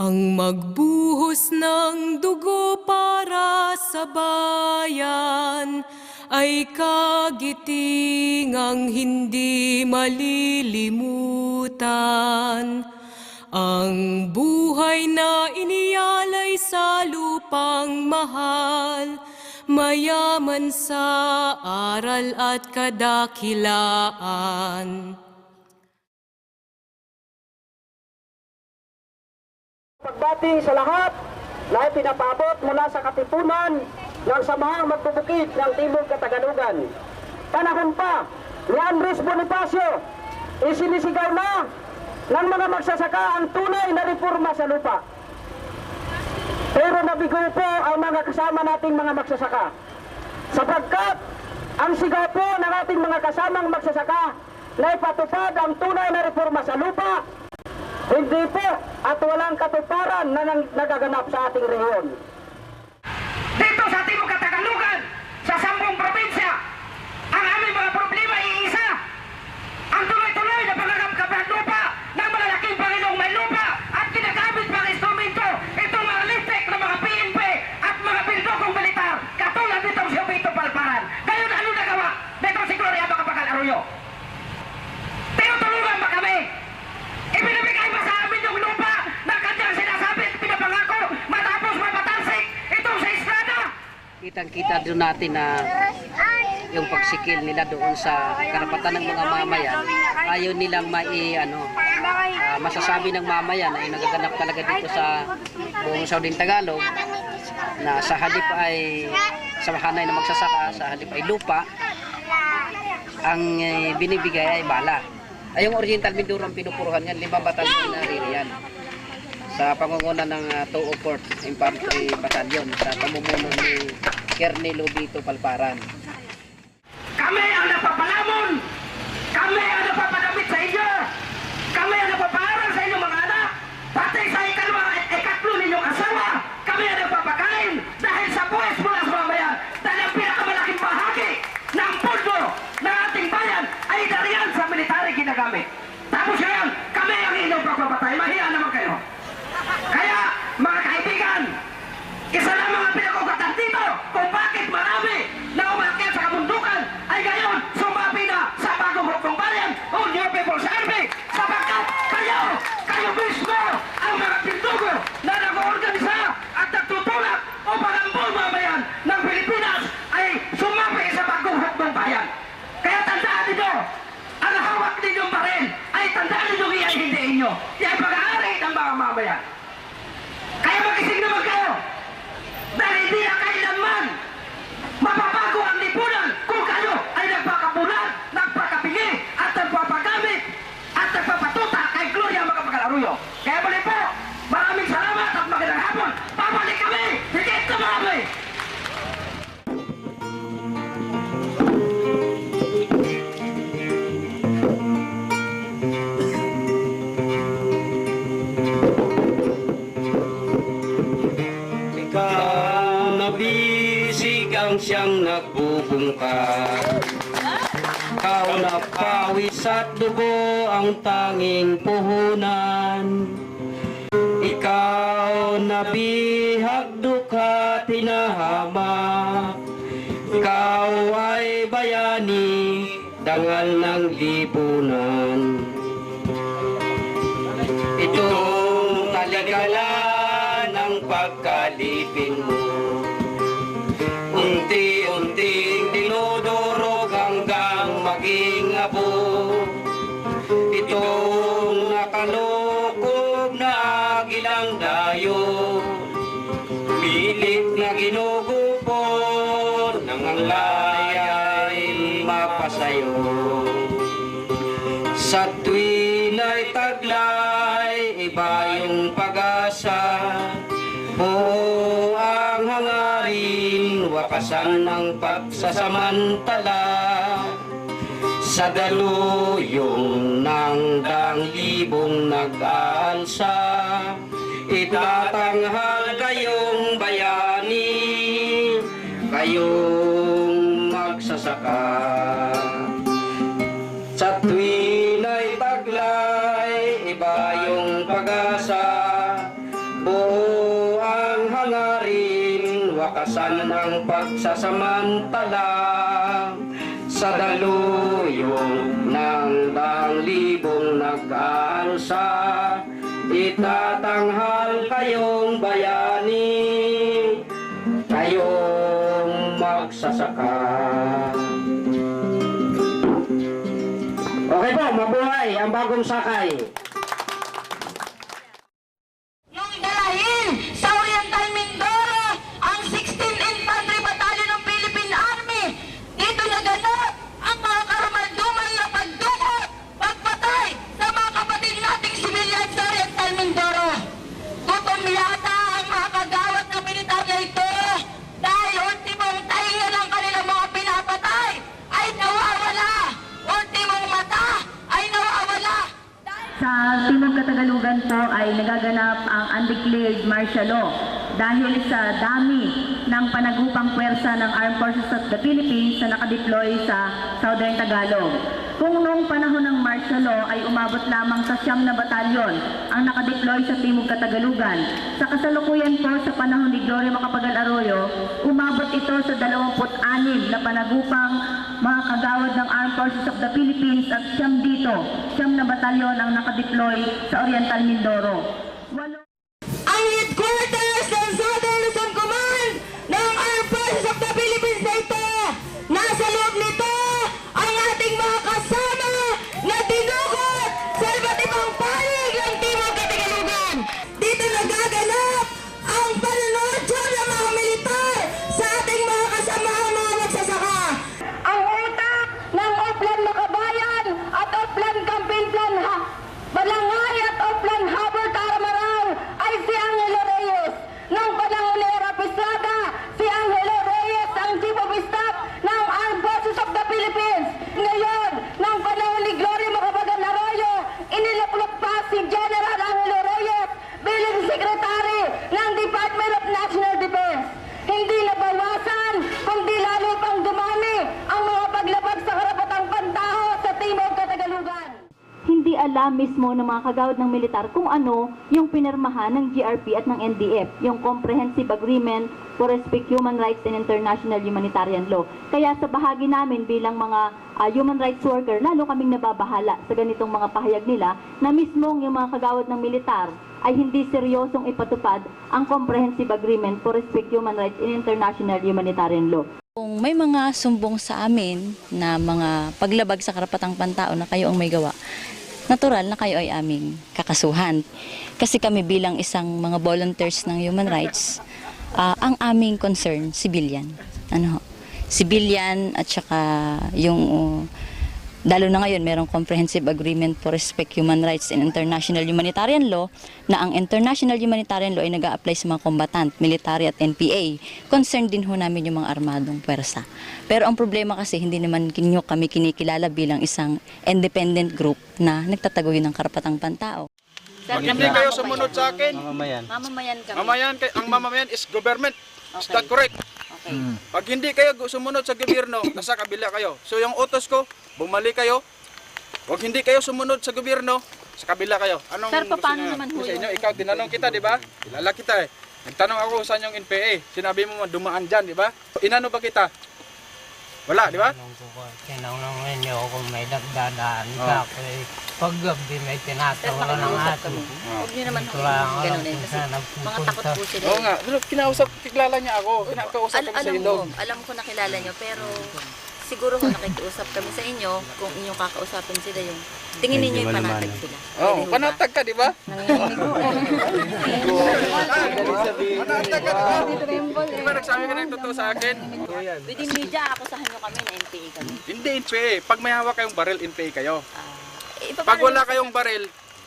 Ang magbuhos ng dugo para sa bayan ay kagitingang hindi malilimutan. Ang buhay na inialay sa lupang mahal, mayaman sa aral at kadakilaan. Pagbati sa lahat na ipinapabot mula sa katipunan ng samahang magbubukid ng Timog Katagalugan. Panahon pa ni Andres Bonifacio, isinisigaw na ng mga magsasaka ang tunay na reforma sa lupa. Pero nabigo po ang mga kasama nating mga magsasaka, sapagkat ang sigaw po ng ating mga kasamang magsasaka na ipatupad ang tunay na reforma sa lupa, hindi po at walang katuparan na nagaganap sa ating rehiyon. Dito sa Timog Katagalugan, sa 10 probinsya, ang aming mga problema ay isa. Ang tuloy-tuloy na pangangapkap ng lupa ng malalaking Panginoong may lupa at ginagamit mga instrumento, itong mga litek na mga PNP at mga bildokong militar, katulad nitong si Obito Palparan. Ngayon, ano nagawa? Nitong si Gloria Macapagal Arroyo. Tinutulungan ba kami? Ibinibigay ba sa amin yung lupa na kanyang sinasabi at pinapangako matapos mapatansik itong sa Estrada? Kitang-kita doon natin na yung pagsikil nila doon sa karapatan ng mga mamayan, ayaw nilang masasabi ng mamayan ay nagaganap talaga dito sa buong Southern Tagalog na sa halip ay sa hanay na magsasaka, sa halip ay lupa, ang binibigay ay bala. Ay yung Oriental Mindoro ang pinupuruhan yan, 5 batalyon na ririyan sa pangunguna ng 204 Infantry Battalion sa pamumuno ni Colonel Obito Palparan. Kami ang napapalamon! Kami ang napapadamit sa inyo! Kami ang napapaaral sa inyong mga anak! Pati sa ikatlo ninyong asawa! Kami ang napapakain dahil sa buwis mula sa mamayan! Dahil ang pinakamalaking bahagi ng pundo ng ating bayan ay dariyan sa military ginagamit. Tapos ngayon, kami ang inyong pagpapatay. Mahiya naman kayo. Kaya, mga kaibigan, isa lang mga pinag-ugatan dito kung bakit marami na umakyat sa kabundukan ay ngayon sumabi na sa bagong hukong bayan o New People's Army sapagkat kayo mismo ang mga pindugo na nag-oorganisa at nagtutulak upang ang buong mamayan ng Pilipinas ay sumabi sa bagong hukong bayan. Kaya tandaan ninyo, ang hawak ninyong baril ay tandaan ninyo iyan hindi inyo. Yan pag-aari ng mga mamayan. Kaya magising naman kayo dahil hindi na kailanman mapabago ang lipunan kung kayo ay nagpakabulan, nagpakabingi at nagpapagamit at nagpapatuta kay Gloria Macapagal Arroyo. Kaya muli po, maraming salamat at magandang hapon. Babalik kami, higit na marami. Siyang nagbubungkad, ikaw na pawis at dugo ang tanging puhunan. Ikaw na bihag dukha tinahamak, ikaw ay bayani, dangal ng lipunan. Itong taligala ng pagkalipin mo, unti-unting dinudurog hanggang maging abo. Itong nakalokob na agilang dayo, pilit na ginugupon nang ang laya'y mapasayo. Sa tuwin ay taglay, iba yung pag-asa, buo ang hangarin, wakasan ng pagsasamantala. Sa daluyong ng danglibong nag-aalsa, itatanghal kayong bayani, kayong magsasaka. Sa tuwin ay taglay, iba yung pag-asa, Asan ang pagsasamantala sa daluyong ng daang libong nag-aalsa? Itatanghal kayong bayani, kayong magsasaka. Okay po, mabuhay ang bagong sakay. Nung dahil sa Oriental Mindoro ang 16th Infantry Battalion ng Philippine Army, dito naganap ang mga karamalduman na pagdukot, pagpatay sa mga kapatid nating sibilyan sa Oriental Mindoro. Gutom yata ang mga kagawad na militar na ito dahil ultimong tainga ng kanilang mga pinapatay ay nawawala. Ultimong mata ay nawawala. Sa Timog Katagalugan po ay nagaganap ang undeclared martial law dahil sa dami ng panagupang puwersa ng Armed Forces of the Philippines na nakadeploy sa Southern Tagalog. Kung noong panahon ng martial law ay umabot lamang sa 9 na batalyon ang nakadeploy sa Timog Katagalugan, sa kasalukuyan po sa panahon ni Gloria Macapagal Arroyo, umabot ito sa 26 na panagupang mga kagawad ng Armed Forces of the Philippines at 9 dito, 9 na batalyon ang nakadeploy sa Oriental Mindoro. Ang headquarters ng Southern Luzon Command ng Armed Forces of the Philippines na ito. Nasa loob nito ang ating mga kasama na dinukot sa iba't ibang panig ng Timog Katagalugan. Dito nagaganap ang panunodyo ng mga militar sa ating mga kasamahan mga magsasaka. Ang utak ng Oplan Makabayan at Oplan Campaign Plan Balangay at Oplan Habor Taramaraw ay si Angelo Reyes. Nung panahon ni Era Estrada, si Angelo Reyes ang Chief of Staff ng Armed Forces of the Philippines. Ngayon, nung panahon ni Gloria Macapagal Arroyo, iniluklok pa si General Angelo Reyes bilang Secretary ng Department of National Defense. Hindi nabawasan, kundi lalo pang dumami ang mga paglabag sa karapatang pantao sa Timog Katagalugan. Hindi alam mismo ng mga kagawad ng militar kung ano yung pinirmahan ng GRP at ng NDF, yung Comprehensive Agreement for Respect Human Rights and International Humanitarian Law. Kaya sa bahagi namin bilang mga human rights worker, lalo kaming nababahala sa ganitong mga pahayag nila na mismong yung mga kagawad ng militar ay hindi seryosong ipatupad ang Comprehensive Agreement for Respect Human Rights and International Humanitarian Law. Kung may mga sumbong sa amin na mga paglabag sa karapatang pantao na kayo ang may gawa, natural na kayo ay aming kakasuhan. Kasi kami bilang isang mga volunteers ng human rights, ang aming concern, civilian. Civilian at saka yung, lalo na ngayon, merong Comprehensive Agreement for Respect Human Rights and International Humanitarian Law na ang International Humanitarian Law ay nag-a-apply sa mga combatant, military at NPA. Concern din ho namin yung mga armadong pwersa. Pero ang problema kasi hindi naman kami kinikilala bilang isang independent group na nagtataguyod ng karapatang pantao. Pag hindi kayo sumunod sa akin, Mamamayan kami. ang mamamayan is government. Is that correct? Okay. Pag hindi kayo sumunod sa gobyerno, nasa kabila kayo. So yung utos ko, bumalik kayo. Huwag hindi kayo sumunod sa gobyerno, sa kabila kayo. Anong Sir, gusto paano niyo? naman ho Sa inyo, yun? ikaw, tinanong kita, di ba? Kilala kita eh. Nagtanong ako sa inyong NPA. Sinabi mo dumaan dyan, di ba? Inano ba kita? Wala, di ba? Tinanong ninyo kung may nagdadaan ka ako eh. Pag gabi may tinatawa ng ato. Huwag niyo naman ho Wala nga ganun eh. kung Kasi saan mga takot po sila. Oo nga, pero kinausap, kilala niya ako. Kinakausap ko sa Alam ilog. ko, alam ko nakilala nyo, pero siguro kung nakikiusap kami sa inyo, kung inyong kakausapin sila yung, tingin ninyo yung panatag sila. Oo, Pwede ho ba? panatag ka, di ba? Nangyayari ko. Panatag ka, di ba? Di ba nagsabi ka ng totoo sa akin? Within media, akusahan nyo kami na NPA kami. Hindi NPA. Pag may hawak kayong baril, NPA kayo. Paano Pag wala nyo kayong baril,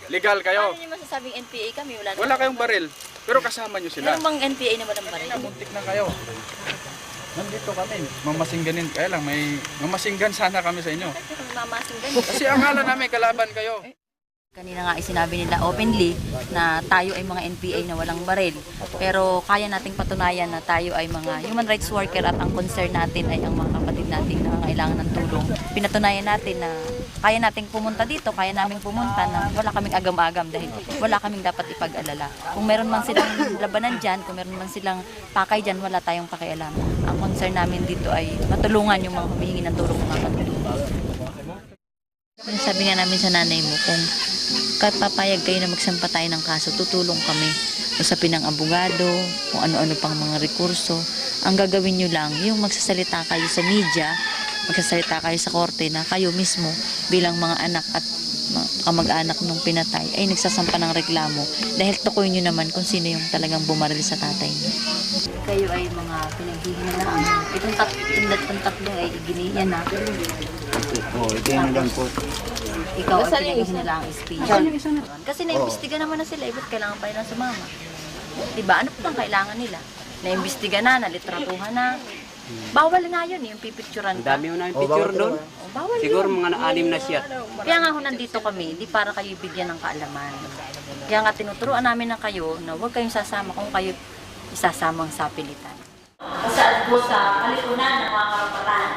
legal kayo. Paano nyo masasabing NPA kami? Wala kayong baril, pero kasama nyo sila. Meron bang NPA naman ang baril? Muntik na kayo. Nandito kami. Mamasingganin. Kaya lang, may mamasinggan sana kami sa inyo. Mamasing ganun. Kasi ang akala namin kalaban kayo. Kanina nga sinabi nila openly na tayo ay mga NPA na walang baril. Pero kaya nating patunayan na tayo ay mga human rights worker at ang concern natin ay ang mga kapatid nating nangangailangan ng tulong. Pinatunayan natin na kaya nating pumunta dito, kaya naming pumunta na wala kaming agam-agam dahil wala kaming dapat ipag-alala. Kung meron man silang labanan dyan, kung meron man silang pakay dyan, wala tayong pakialam. Ang concern namin dito ay matulungan yung mga humihingi ng tulong ng mga katulong. Sabi nga namin sa nanay mo, kung papayag kayo na magsampa tayo ng kaso, tutulong kami. Usapin ng abogado, kung ano-ano pang mga rekurso. Ang gagawin nyo lang, yung magsasalita kayo sa media, magsasalita kayo sa korte na kayo mismo bilang mga anak at kamag-anak ng pinatay ay nagsasampa ng reklamo dahil tukoy nyo naman kung sino yung talagang bumaril sa tatay niyo. Kayo ay mga pinaghihinaan. Itong tatlo ay giniyan na. Oo, ito yung lang po. Ikaw ay pinaghihinala ang special. Kasi naimbestiga naman na sila, ba't kailangan pa nilang sumama? Diba? Ano pa ang kailangan nila? Naimbestiga na, nalitratuhan na. Bawal nga yun, yung pipicturan ka. Ang dami mo na yung picture doon. Bawal Siguro yun. mga na-anim na siya. Kaya nga ho nandito kami, di para kayo bigyan ng kaalaman. Kaya nga tinuturuan namin na kayo na huwag kayong sasama kung kayo isasamang sapilitan. Sa kalipunan ng mga karapatan,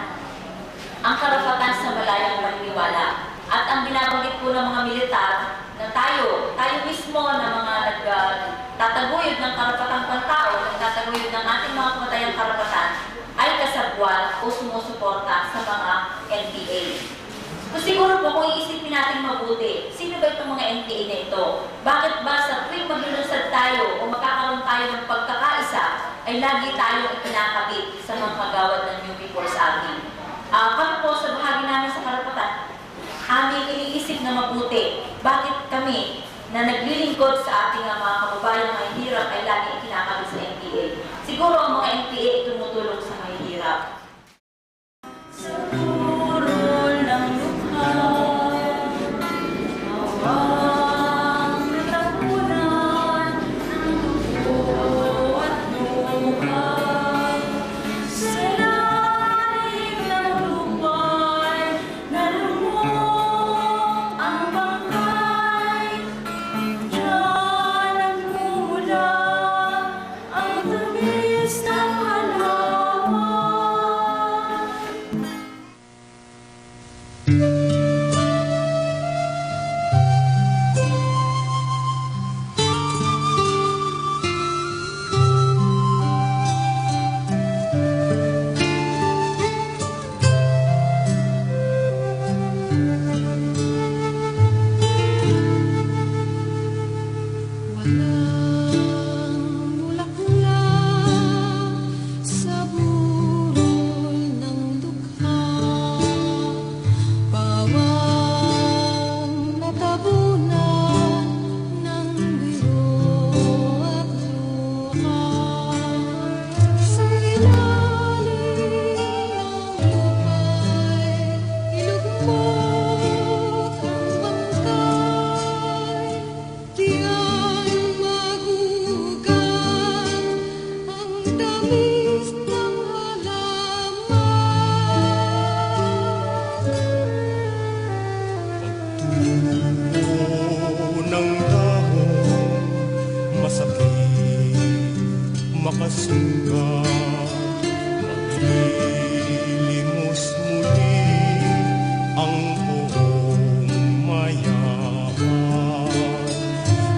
ang karapatan sa malayang paniniwala at ang binabanggit po ng mga militar na tayo mismo na mga nagtataguyod ng karapatang pantao, nagtataguyod ng ating mga kamatayang karapatan, ay kasabwat o sumusuporta sa mga NPA. So, siguro po kung iisipin natin mabuti, sino ba itong mga NPA na ito? Bakit ba sa tuwing maglulunsad tayo o magkakaroon tayo ng pagkakaisa, ay lagi tayong ikinakabit sa mga kagawad ng New People's Army? Kami po sa bahagi namin sa karapatan, aming iniisip na mabuti, bakit kami na naglilingkod sa ating mga kababayang mahihirap ay lagi ikinakabit sa NPA? Siguro ang mga NPA ay tumutulong sa mahihirap. Sa burol ng lukha, hawang natapunan ng dugo at luha. Sa lalim ng lupay, nalumok ang bangkay. Diyan nagmumula ang tamis ng halaman. Walang bulaklak sa burol ng dukha, pawang natabunan ng biro at luha. Sa ilalim ng lupay, ilugmok ang bangkay. Diyan magugang ang tamis ng Pagtubo ng dahon, masakit, makasunggat, maglilimos muli ang buong mayaman.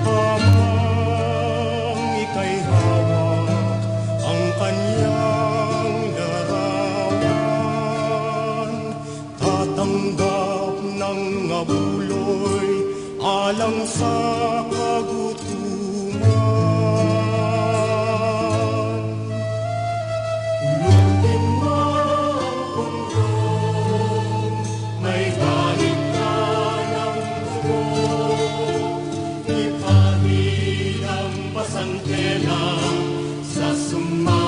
Habang ika'y hawak ang kanyang larawan, tatanggap ng abuloy alang sa kagutuman. Ulutin mo ang punggong, may galit ka ng dugo. Ipahid ang pasangkela sa suma.